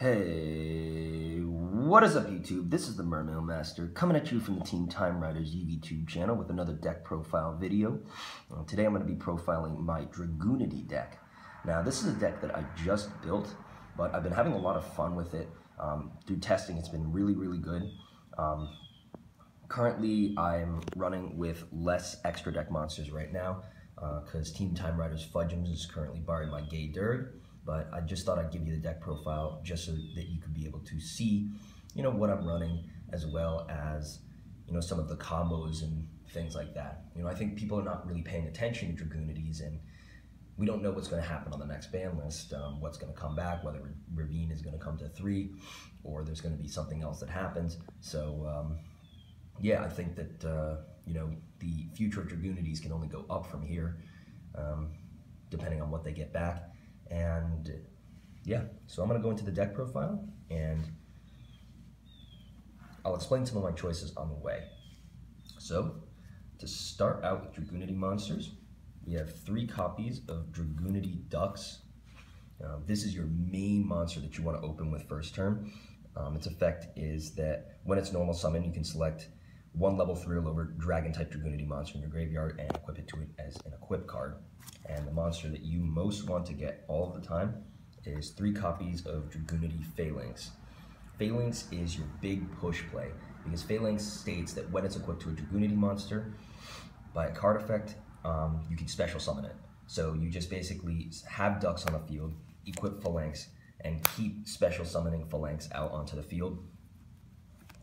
Hey, what is up YouTube? This is the Mermail Master coming at you from the Team Time Riders YouTube channel with another deck profile video. Today I'm going to be profiling my DRAGUNITY deck. Now this is a deck that I just built, but I've been having a lot of fun with it. Through testing it's been really good. Currently I'm running with less extra deck monsters right now because Team Time Riders Fudgems is currently barring my gay dirt. But I just thought I'd give you the deck profile just so that you could be able to see, what I'm running, as well as, some of the combos and things like that. I think people are not really paying attention to Dragunities, and we don't know what's going to happen on the next ban list, what's going to come back, whether Ravine is going to come to 3, or there's going to be something else that happens. So, yeah, I think that, the future of Dragunities can only go up from here, depending on what they get back. And yeah, so I'm going to go into the deck profile and I'll explain some of my choices on the way. So to start out with Dragunity monsters, we have 3 copies of Dragunity Ducks. This is your main monster that you want to open with first turn. Its effect is that when it's normal summon, you can select 1 level 3 or lower dragon type Dragunity monster in your graveyard and equip it to it as an equip card. And the monster that you most want to get all of the time is 3 copies of Dragunity Phalanx. Phalanx is your big push play because Phalanx states that when it's equipped to a Dragunity monster, by a card effect, you can special summon it. So you just basically have ducks on the field, equip Phalanx, and keep special summoning Phalanx out onto the field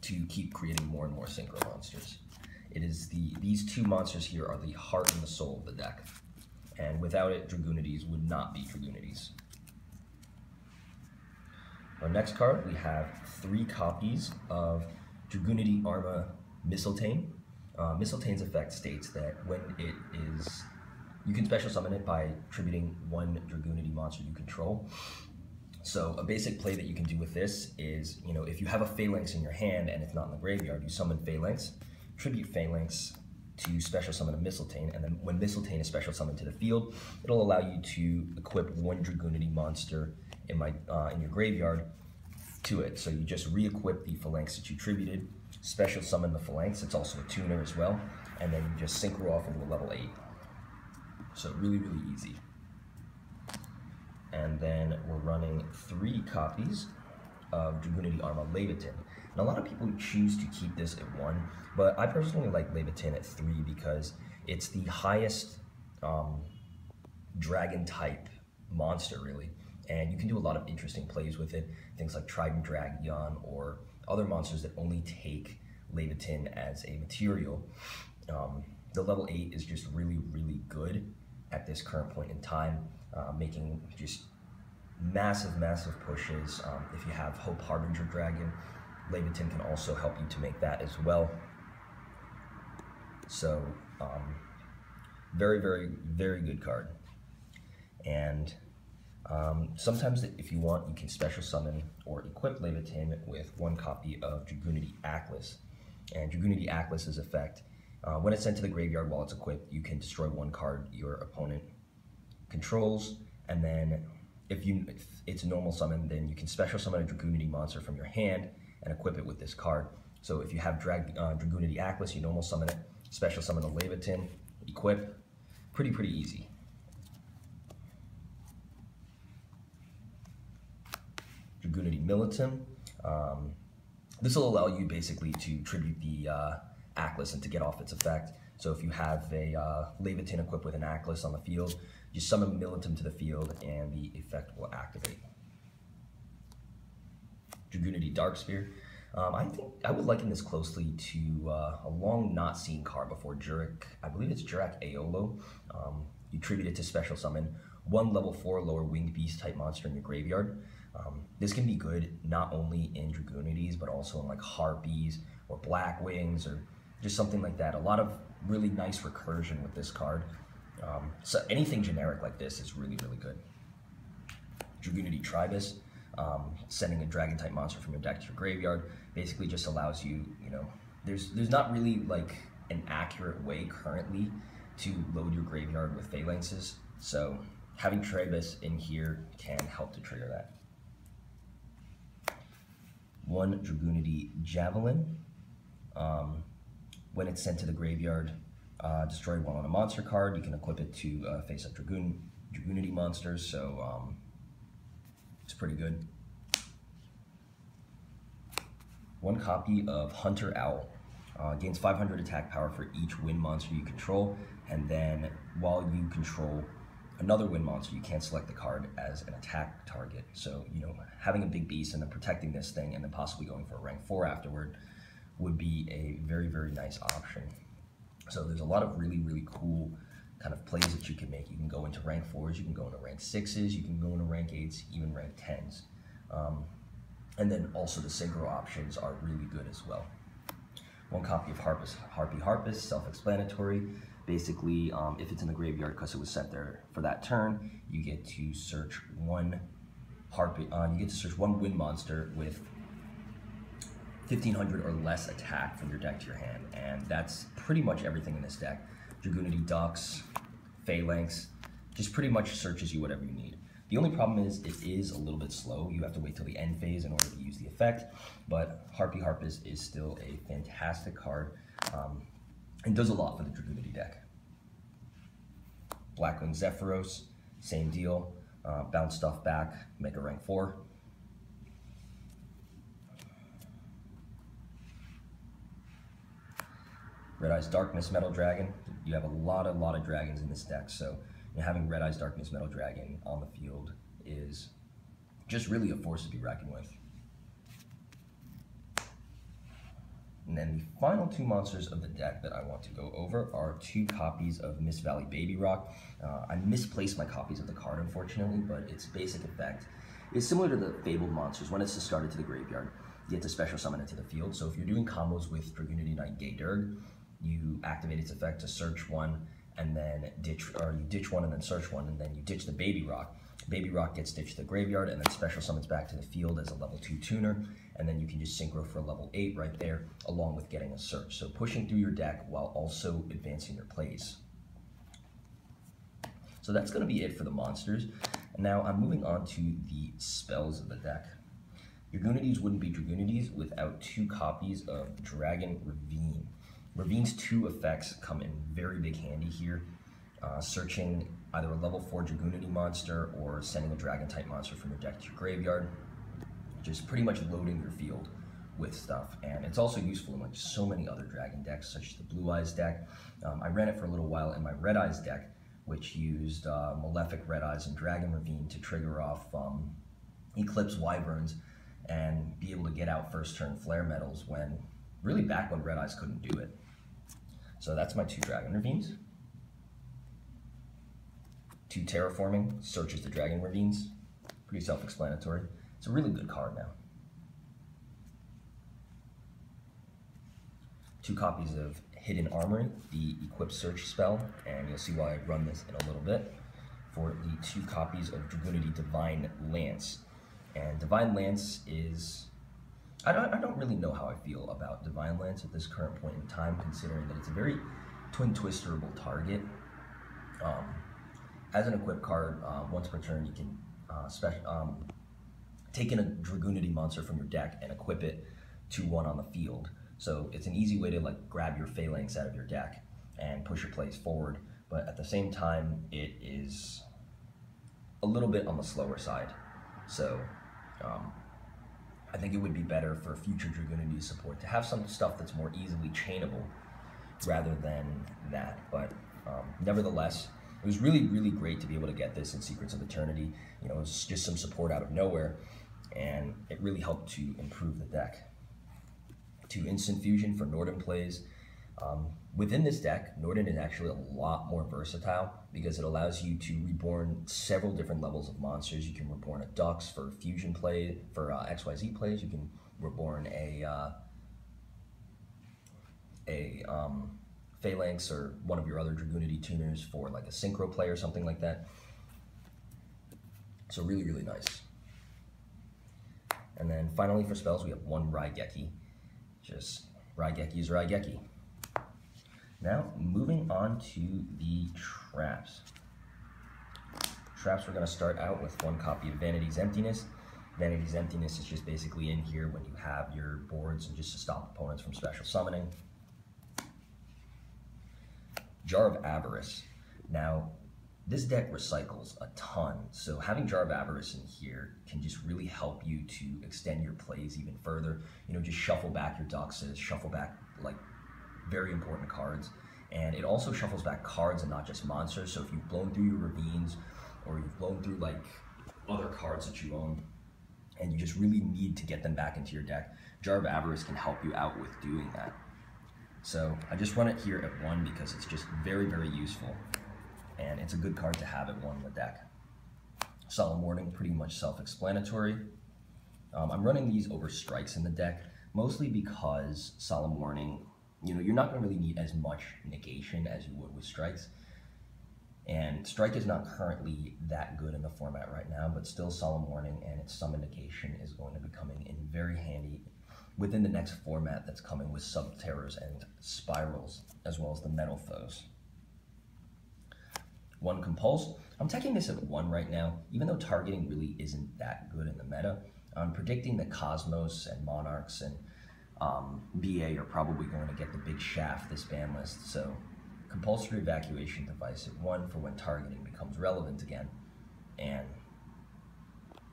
to keep creating more and more synchro monsters. It is these 2 monsters here are the heart and the soul of the deck. And without it, Dragunities would not be Dragunities. Our next card, we have 3 copies of Dragunity Arma Mistletoe. Mistletoe's effect states that when it is, you can special summon it by attributing 1 Dragunity monster you control. So a basic play that you can do with this is, if you have a Phalanx in your hand and it's not in the graveyard, you summon Phalanx, tribute Phalanx to special summon a Mistletoe, and then when Mistletoe is special summoned to the field, it'll allow you to equip 1 Dragunity monster in your graveyard to it. So you just re-equip the Phalanx that you tributed, special summon the Phalanx, it's also a tuner as well, and then you just synchro off into a level 8. So really easy. And then we're running 3 copies of Dragunity Arma Leviathan. And a lot of people choose to keep this at 1, but I personally like Leviathan at 3 because it's the highest dragon type monster really, and you can do a lot of interesting plays with it, things like Trident Dragon or other monsters that only take Leviathan as a material. The level 8 is just really good at this current point in time, making just massive pushes. If you have Hope Harbinger Dragon, Leviathan can also help you to make that as well. So very good card. And sometimes if you want, you can special summon or equip Leviathan with 1 copy of Dragunity Atlas. And Dragunity Atlas's effect, when it's sent to the graveyard while it's equipped, you can destroy 1 card your opponent controls, and then if it's a normal summon, then you can special summon a Dragunity monster from your hand and equip it with this card. So if you have Dragunity Atlas, you normal summon it, special summon a Leviathan, equip, pretty easy. Dragunity Militum, this will allow you basically to tribute the Atlas and to get off its effect. So if you have a Leviathan equipped with an Atlas on the field, you summon Militum to the field and the effect will activate. Dragunity Darkspear. I think I would liken this closely to a long not seen card before, Jurak. I believe it's Jurak Aolo. You tribute it to special summon 1 level 4 lower winged beast type monster in your graveyard. This can be good not only in Dragunities, but also in like Harpies or Black Wings or just something like that. A lot of really nice recursion with this card. So anything generic like this is really good. Dragunity Tribus, sending a dragon type monster from your deck to your graveyard, basically just allows you, there's not really like an accurate way currently to load your graveyard with Phalanxes. So having Tribus in here can help to trigger that. 1 Dragunity Javelin. When it's sent to the graveyard, destroy 1 on a monster card. You can equip it to face up Dragunity monsters, so it's pretty good. 1 copy of Hunter Owl. Gains 500 attack power for each wind monster you control, and then while you control another wind monster, you can't select the card as an attack target. So, you know, having a big beast and then protecting this thing and then possibly going for a rank 4 afterward would be a very, very nice option. So there's a lot of really, really cool kind of plays that you can make. You can go into rank 4s, you can go into rank 6s, you can go into rank 8s, even rank 10s. And then also the synchro options are really good as well. 1 copy of Harpy Harpist, self-explanatory. Basically, if it's in the graveyard because it was sent there for that turn, you get to search 1 Harpy. You get to search 1 wind monster with 1500 or less attack from your deck to your hand, and that's pretty much everything in this deck. Dragunity Ducks, Phalanx, just pretty much searches you whatever you need. The only problem is it is a little bit slow. You have to wait till the end phase in order to use the effect, but Harpy Harpist is still a fantastic card and does a lot for the Dragunity deck. Blackwing Zephyros, same deal. Bounce stuff back, make a rank 4. Red Eyes Darkness Metal Dragon. You have a lot of dragons in this deck, so having Red Eyes Darkness Metal Dragon on the field is just really a force to be reckoned with. And then the final 2 monsters of the deck that I want to go over are 2 copies of Mist Valley Baby Rock. I misplaced my copies of the card, unfortunately, but its basic effect is similar to the Fabled monsters. When it's discarded to the graveyard, you get to special summon it to the field. So if you're doing combos with Dragunity Knight Gayderg, you activate its effect to search 1, and then you ditch 1 and then search 1, and then you ditch the Baby Rock. Baby Rock gets ditched to the graveyard and then special summons back to the field as a level 2 tuner, and then you can just synchro for a level 8 right there, along with getting a search. So pushing through your deck while also advancing your plays. So that's going to be it for the monsters. And now I'm moving on to the spells of the deck. Dragunities wouldn't be Dragunities without 2 copies of Dragon Ravine. Ravine's 2 effects come in very big handy here, searching either a level 4 Dragunity monster or sending a dragon type monster from your deck to your graveyard, just pretty much loading your field with stuff. And it's also useful in like so many other dragon decks, such as the Blue Eyes deck. I ran it for a little while in my Red Eyes deck, which used Malefic Red Eyes and Dragon Ravine to trigger off Eclipse Wyverns and be able to get out first turn Flare Metals really back when Red Eyes couldn't do it. So that's my 2 Dragon Ravines. 2 Terraforming, searches the Dragon Ravines. Pretty self-explanatory. It's a really good card now. 2 copies of Hidden Armory, the Equip Search spell, and you'll see why I run this in a little bit. For the 2 copies of Dragunity Divine Lance. And Divine Lance is... I don't really know how I feel about Divine Lance at this current point in time, considering that it's a very twin twisterable target. As an equip card, once per turn, you can take in a Dragunity monster from your deck and equip it to 1 on the field. So it's an easy way to like grab your Phalanx out of your deck and push your plays forward, but at the same time, it is a little bit on the slower side. So I think it would be better for future Dragunity support to have some stuff that's more easily chainable rather than that. But nevertheless, it was really, really great to be able to get this in Secrets of Eternity. You know, it was just some support out of nowhere, and it really helped to improve the deck. 2 Instant Fusion for Norden plays. Within this deck, Norden is actually a lot more versatile because it allows you to reborn several different levels of monsters. You can reborn a Dux for fusion play, for XYZ plays. You can reborn a Phalanx or one of your other Dragunity tuners for like a synchro play or something like that. So really, really nice. And then finally for spells, we have 1 Raigeki. Just Raigeki is Raigeki. Now, moving on to the traps. Traps, we're going to start out with 1 copy of Vanity's Emptiness. Vanity's Emptiness is just basically in here when you have your boards and just to stop opponents from special summoning. Jar of Avarice. Now, this deck recycles a ton, so having Jar of Avarice in here can just really help you to extend your plays even further. You know, just shuffle back your Duxes, shuffle back like very important cards, and it also shuffles back cards and not just monsters. So if you've blown through your Ravines, or you've blown through like other cards that you own, and you just really need to get them back into your deck, Jar of Avarice can help you out with doing that. So I just run it here at 1 because it's just very, very useful. And it's a good card to have at 1 in the deck. Solemn Warning, pretty much self-explanatory. I'm running these over strikes in the deck, mostly because Solemn Warning, you know, you're not going to really need as much negation as you would with strikes. And strike is not currently that good in the format right now, but still Solemn Warning and its summon negation is going to be coming in very handy within the next format that's coming with Subterrors and Spirals, as well as the Metal Foes. 1 Compulse. I'm taking this at 1 right now, even though targeting really isn't that good in the meta. I'm predicting that Cosmos and Monarchs and BA are probably going to get the big shaft this ban list, so Compulsory Evacuation Device at 1 for when targeting becomes relevant again, and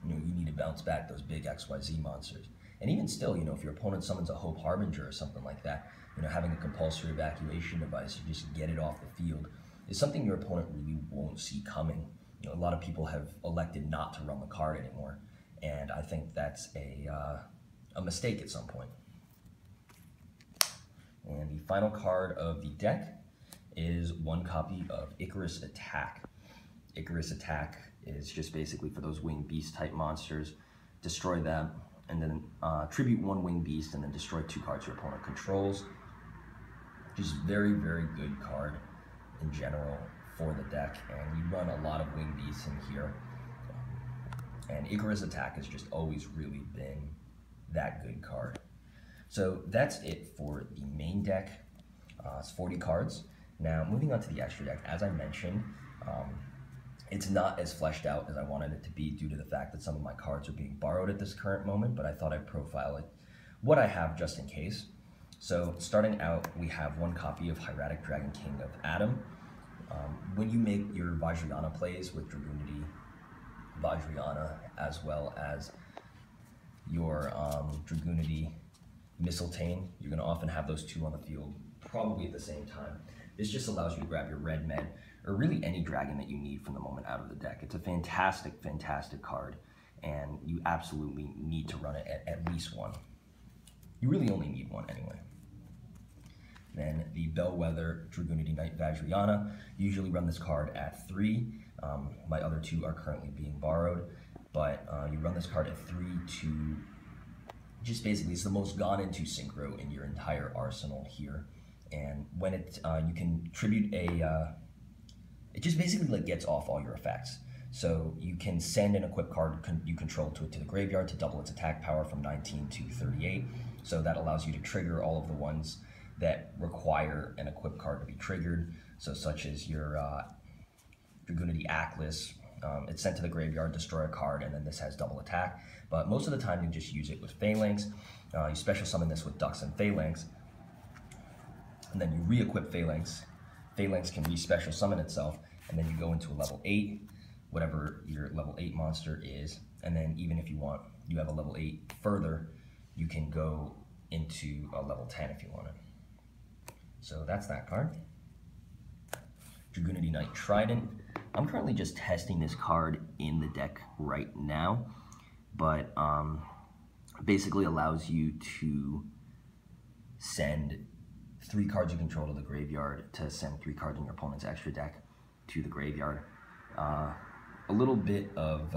you know, you need to bounce back those big XYZ monsters. And even still, you know, if your opponent summons a Hope Harbinger or something like that, you know, having a Compulsory Evacuation Device, you just get it off the field, is something your opponent really won't see coming. You know, a lot of people have elected not to run the card anymore, and I think that's a mistake at some point. And the final card of the deck is 1 copy of Icarus Attack. Icarus Attack is just basically for those winged beast type monsters. Destroy them, and then tribute 1 winged beast, and then destroy 2 cards your opponent controls. Just very, very good card in general for the deck, and you run a lot of winged beasts in here. And Icarus Attack has just always really been that good card. So that's it for the main deck. It's 40 cards. Now, moving on to the extra deck, as I mentioned, it's not as fleshed out as I wanted it to be due to the fact that some of my cards are being borrowed at this current moment, but I thought I'd profile it, what I have just in case. So starting out, we have 1 copy of Hieratic Dragon King of Adam. When you make your Vajrayana plays with Dragunity, Vajrayana, as well as your Dragunity Mistletoe, you're going to often have those 2 on the field probably at the same time. This just allows you to grab your red med, or really any dragon that you need from the moment out of the deck. It's a fantastic, fantastic card, and you absolutely need to run it at least 1. You really only need 1 anyway. Then the Bellwether Dragunity Knight Vajrayana. Usually run this card at 3. My other 2 are currently being borrowed, but you run this card at 3 to just basically, it's the most gone into synchro in your entire arsenal here. And when it, you can tribute a, it just basically like gets off all your effects. So you can send an equipped card you control to the graveyard to double its attack power from 19 to 38. So that allows you to trigger all of the ones that require an equipped card to be triggered. So such as your Dragunity Atlas, it's sent to the graveyard, destroy a card, and then this has double attack. But most of the time you just use it with Phalanx. You special summon this with Dux and Phalanx, and then you re-equip Phalanx. Phalanx can re-special summon itself, and then you go into a level 8, whatever your level 8 monster is, and then even if you want, you have a level 8 further, you can go into a level 10 if you want it. So that's that card. Dragunity Knight Trident. I'm currently just testing this card in the deck right now, but basically allows you to send 3 cards you control to the graveyard, to send 3 cards in your opponent's extra deck to the graveyard. A little bit of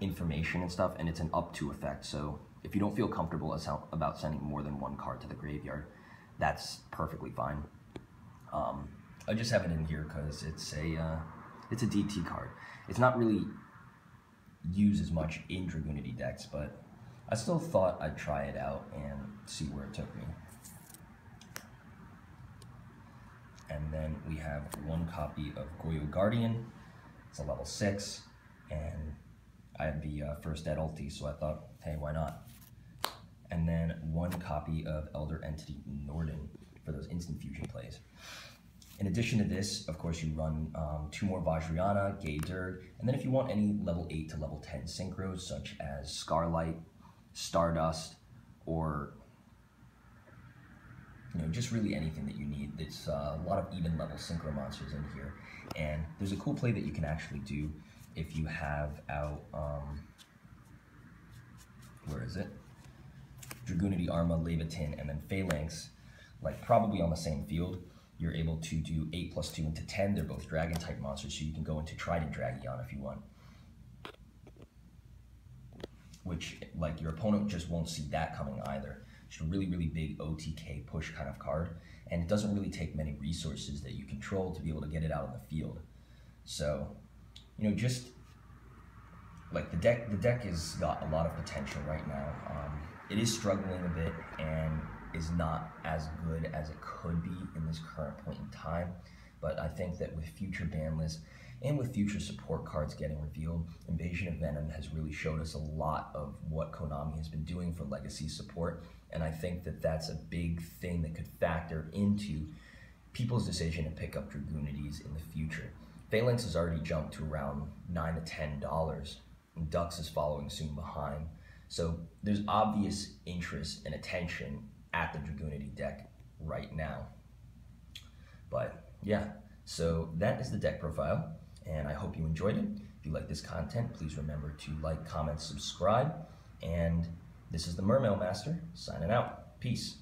information and stuff, and it's an up to effect, so if you don't feel comfortable about sending more than 1 card to the graveyard, that's perfectly fine. I just have it in here because it's a DT card. It's not really used as much in Dragunity decks, but I still thought I'd try it out and see where it took me. And then we have 1 copy of Goyo Guardian. It's a level 6, and I had the first dead ulti, so I thought, hey, why not? And then 1 copy of Elder Entity Norden for those instant fusion plays. In addition to this, of course, you run 2 more Vajrayana, Gay Dirge, and then if you want any level 8 to level 10 synchros, such as Scarlight, Stardust, or just really anything that you need. It's a lot of even level synchro monsters in here. And there's a cool play that you can actually do if you have out, where is it? Dragunity, Arma, Levitin, and then Phalanx, like probably on the same field. You're able to do 8 plus 2 into 10. They're both dragon type monsters, so you can go into Trident Dragyon if you want. Which, like, your opponent just won't see that coming either. It's a really, really big OTK push kind of card, and it doesn't really take many resources that you control to be able to get it out on the field. So, just like the deck has got a lot of potential right now. It is struggling a bit and is not as good as it could be in this current point in time, but I think that with future ban lists and with future support cards getting revealed, Invasion of Venom has really showed us a lot of what Konami has been doing for legacy support, and I think that that's a big thing that could factor into people's decision to pick up Dragunities in the future. Phalanx has already jumped to around $9 to $10, and Dux is following soon behind. So there's obvious interest and attention at the Dragunity deck right now. But yeah, so that is the deck profile, and I hope you enjoyed it. If you like this content, please remember to like, comment, subscribe, and this is the Mermail Master signing out. Peace.